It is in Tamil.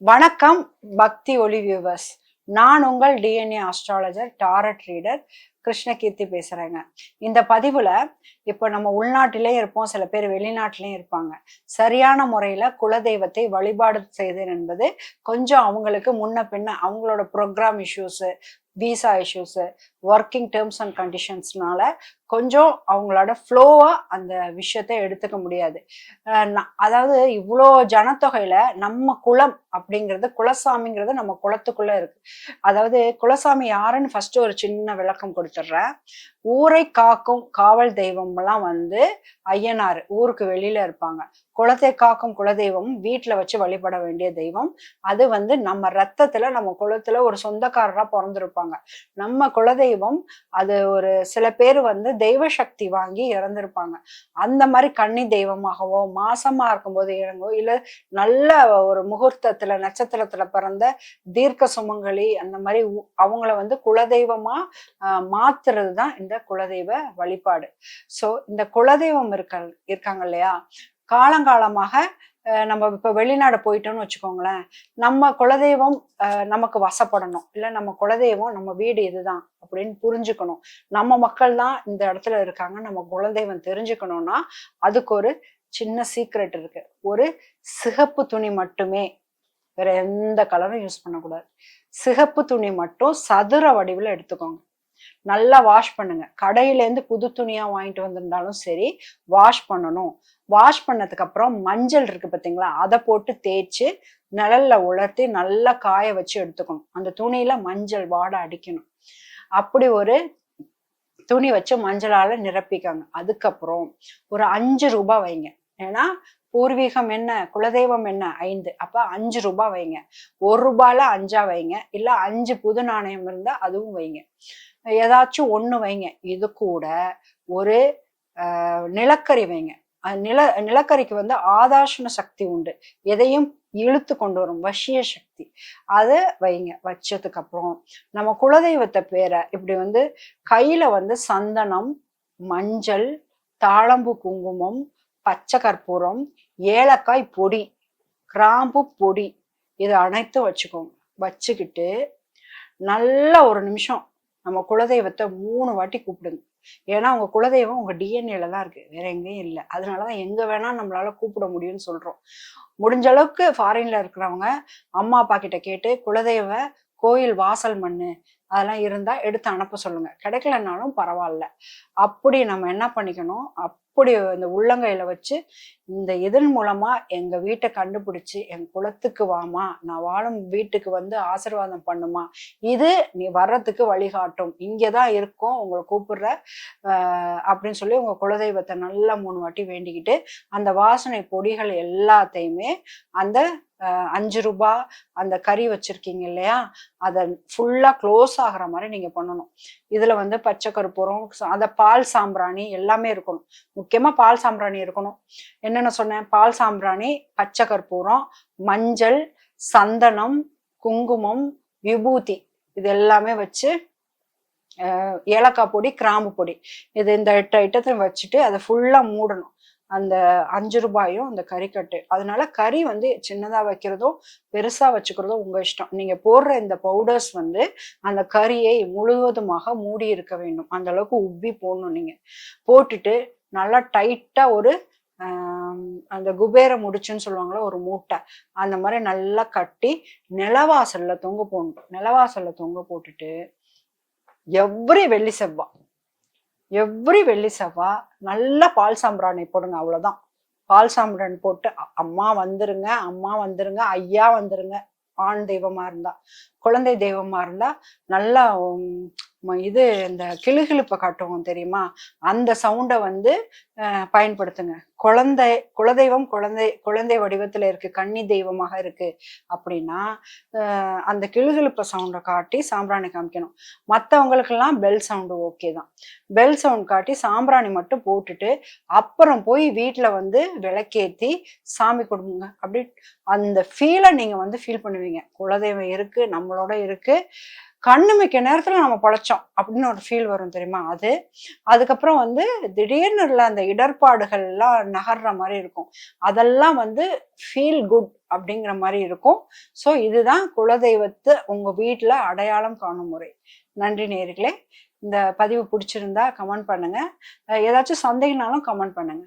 வணக்கம் பக்தி ஒளி வியூவர்ஸ். நான் உங்கள் டிஎன்ஏ ஆஸ்ட்ராலஜர் டாரட் ரீடர் கிருஷ்ணகீர்த்தி பேசுறேங்க. இந்த பதிவுல இப்போ நம்ம உள்நாட்டிலே இருப்போம், சில பேர் வெளிநாட்டிலையும் இருப்பாங்க. சரியான முறையில குலதெய்வத்தை வழிபாடு செய்தல் என்பது கொஞ்சம் அவங்களுக்கு முன்ன பின்ன அவங்களோட programme issues, visa issues, working terms and கண்டிஷன்ஸ்னால கொஞ்சம் அவங்களோட ஃப்ளோவா அந்த விஷயத்தை எடுத்துக்க முடியாது. அதாவது இவ்வளோ ஜனத்தொகையில நம்ம குலம் அப்படிங்கிறது, குலசாமிங்கிறது நம்ம குலத்துக்குள்ள இருக்கு. அதாவது குலசாமி யாருன்னு ஃபர்ஸ்ட் ஒரு சின்ன விளக்கம் கொடுத்துட்றேன். ஊரை காக்கும் காவல் தெய்வம் எல்லாம் வந்து ஐயனார் ஊருக்கு வெளியில இருப்பாங்க. குலத்தை காக்கும் குலதெய்வம் வீட்டுல வச்சு வழிபட வேண்டிய தெய்வம். அது வந்து நம்ம ரத்தத்துல நம்ம குலத்துல ஒரு சொந்தக்காரரா பிறந்திருப்பாங்க. நம்ம குலதெய்வம் அது ஒரு சில பேர் வந்து தெய்வ சக்தி வாங்கி இறந்திருப்பாங்க. அந்த மாதிரி கன்னி தெய்வமாகவோ, மாசமா இருக்கும்போது இறங்கோ, இல்ல நல்ல ஒரு முகூர்த்தத்துல நட்சத்திரத்துல பிறந்த தீர்க்க சுமங்கலி, அந்த மாதிரி அவங்கள வந்து குலதெய்வமா மாத்துறது தான் இந்த குலதெய்வ வழிபாடு. சோ இந்த குலதெய்வம் இருக்காங்க இல்லையா, காலங்காலமாக நம்ம இப்ப வெளிநாடு போயிட்டோம்னு வச்சுக்கோங்களேன், நம்ம குலதெய்வம் நமக்கு வசப்படணும், இல்ல நம்ம குலதெய்வம் நம்ம வீடு இதுதான் அப்படின்னு புரிஞ்சுக்கணும், நம்ம மக்கள் தான் இந்த இடத்துல இருக்காங்க, நம்ம குலதெய்வம் தெரிஞ்சுக்கணும்னா அதுக்கு ஒரு சின்ன சீக்ரெட் இருக்கு. ஒரு சிகப்பு துணி மட்டுமே, வேற எந்த கலரும் யூஸ் பண்ணக்கூடாது. சிகப்பு துணி மட்டும் சதுர வடிவில் எடுத்துக்கோங்க. நல்லா வாஷ் பண்ணுங்க. கடையிலேருந்து புது துணியா வாங்கிட்டு வந்திருந்தாலும் சரி, வாஷ் பண்ணணும். வாஷ் பண்ணதுக்கு அப்புறம் மஞ்சள் இருக்கு பார்த்தீங்களா, அதை போட்டு தேய்ச்சி நிழல்ல உலர்த்தி நல்லா காய வச்சு எடுத்துக்கணும். அந்த துணியில மஞ்சள் வாடை அடிக்கணும். அப்படி ஒரு துணி வச்சு மஞ்சளால நிரப்பிக்காங்க. அதுக்கப்புறம் ஒரு 5 ரூபாய் வைங்க. ஏன்னா பூர்வீகம் என்ன, குலதெய்வம் என்ன 5, அப்ப 5 ரூபாய் வைங்க. 1 ரூபாயில 5 வைங்க, இல்ல 5 புது நாணயம் இருந்தா அதுவும் வைங்க. ஏதாச்சும் ஒண்ணு வைங்க. இது கூட ஒரு நிலக்கரி வைங்க. நிலக்கரிக்கு வந்து ஆதாஷன சக்தி உண்டு, எதையும் இழுத்து கொண்டு வரும் வசிய சக்தி. அதை வைங்க. வச்சதுக்கு அப்புறம் நம்ம குலதெய்வத்தை பேரை இப்படி வந்து கையில வந்து சந்தனம், மஞ்சள், தாழம்பு குங்குமம், பச்சை கற்பூரம், ஏலக்காய் பொடி, கிராம்பு பொடி, இது அனைத்தும் வச்சுக்கோங்க. வச்சுக்கிட்டு நல்ல ஒரு நிமிஷம் நம்ம குலதெய்வத்தை 3 வாட்டி கூப்பிடுங்க. ஏன்னா உங்க குலதெய்வம் உங்க டிஎன்ஏல தான் இருக்கு, வேற எங்கேயும் இல்லை. அதனாலதான் எங்க வேணா நம்மளால கூப்பிட முடியும்னு சொல்றோம். முடிஞ்ச அளவுக்கு ஃபாரின்ல இருக்கிறவங்க அம்மா அப்பா கிட்ட கேட்டு குலதெய்வ கோயில் வாசல் மண்ணு அதெல்லாம் இருந்தா எடுத்து அனுப்ப சொல்லுங்க. கிடைக்கலனாலும் பரவாயில்ல. அப்படி நம்ம என்ன பண்ணிக்கணும், அப்படி இந்த உள்ளங்கையில வச்சு இந்த இதன் மூலமா எங்க வீட்டை கண்டுபிடிச்சு என் குலத்துக்கு வாமா, நான் வாழும் வீட்டுக்கு வந்து ஆசீர்வாதம் பண்ணுமா, இது நீ வர்றதுக்கு வழிகாட்டும், இங்கதான் இருக்கும் உங்களை கூப்பிடுற அப்படின்னு சொல்லி உங்க குலதெய்வத்தை நல்லா 3 வாட்டி வேண்டிக்கிட்டு அந்த வாசனை பொடிகள் எல்லாத்தையுமே அந்த 5 ரூபாய் அந்த கறி வச்சிருக்கீங்க இல்லையா, அதை ஃபுல்லா க்ளோஸ் ஆகுற மாதிரி நீங்க பண்ணணும். இதுல வந்து பச்சை கற்பூரம், அந்த பால் சாம்பிராணி எல்லாமே இருக்கணும். முக்கியமா பால் சாம்பிராணி இருக்கணும். என்னென்ன சொன்னேன், பால் சாம்பிராணி, பச்சை கற்பூரம், மஞ்சள், சந்தனம், குங்குமம், விபூதி, இது எல்லாமே வச்சு ஏலக்காய் பொடி, கிராம்பு பொடி, இது இந்த 8 ஐட்டத்தை வச்சுட்டு அதை ஃபுல்லா மூடணும். அந்த 5 ரூபாயும் அந்த கறிக்கட்டு. அதனால கறி வந்து சின்னதா வைக்கிறதும் பெருசா வச்சுக்கிறதும் உங்க இஷ்டம். நீங்க போடுற இந்த பவுடர்ஸ் வந்து அந்த கறியை முழுவதுமாக மூடி இருக்க வேண்டும். அந்த அளவுக்கு உப்பி போடணும். நீங்க போட்டுட்டு நல்லா டைட்டா ஒரு அந்த குபேர முடிச்சுன்னு சொல்லுவாங்களா, ஒரு மூட்டை அந்த மாதிரி நல்லா கட்டி நிலவாசல்ல தொங்க போடணும். நிலவாசல்ல தொங்க போட்டுட்டு எவ்ரி வெள்ளி செவ்வாய் நல்லா பால் சாம்பிராணி போடுங்க. அவ்வளவுதான். பால் சாம்பிராணி போட்டு அம்மா வந்துருங்க, அம்மா வந்துருங்க, ஐயா வந்துருங்க, ஆண் தெய்வமா இருந்தா, குழந்தை தெய்வமா இருந்தா நல்லா இது இந்த கிளுகிழுப்பை காட்டுவோம் தெரியுமா, அந்த சவுண்டை வந்து பயன்படுத்துங்க. குலதெய்வம் குழந்தை வடிவத்துல இருக்கு, கன்னி தெய்வமாக இருக்கு அப்படின்னா அந்த கிளுகிழுப்ப சவுண்டை காட்டி சாம்பிராணி காமிக்கணும். மற்றவங்களுக்கெல்லாம் பெல் சவுண்டு ஓகே தான். பெல் சவுண்ட் காட்டி சாம்பிராணி மட்டும் போட்டுட்டு அப்புறம் போய் வீட்டுல வந்து விளக்கேத்தி சாமி கொடுங்க. அப்படி அந்த ஃபீலை நீங்க வந்து ஃபீல் பண்ணுவீங்க. குலதெய்வம் இருக்கு, நம்மளோட இருக்கு, கண்ணு மிக்க நேரத்துல நம்ம பொழைச்சோம் அப்படின்னு ஒரு ஃபீல் வரும் தெரியுமா அது. அதுக்கப்புறம் வந்து திடீர்னு உள்ள அந்த இடர்பாடுகள் எல்லாம் நகர்ற மாதிரி இருக்கும். அதெல்லாம் வந்து ஃபீல் குட் அப்படிங்கிற மாதிரி இருக்கும். ஸோ இதுதான் குலதெய்வத்தை உங்க வீட்டுல அடையாளம் காணும் முறை. நன்றி நேயர்களே. இந்த பதிவு பிடிச்சிருந்தா கமெண்ட் பண்ணுங்க. ஏதாச்சும் சந்தேகம்னாலும் கமெண்ட் பண்ணுங்க.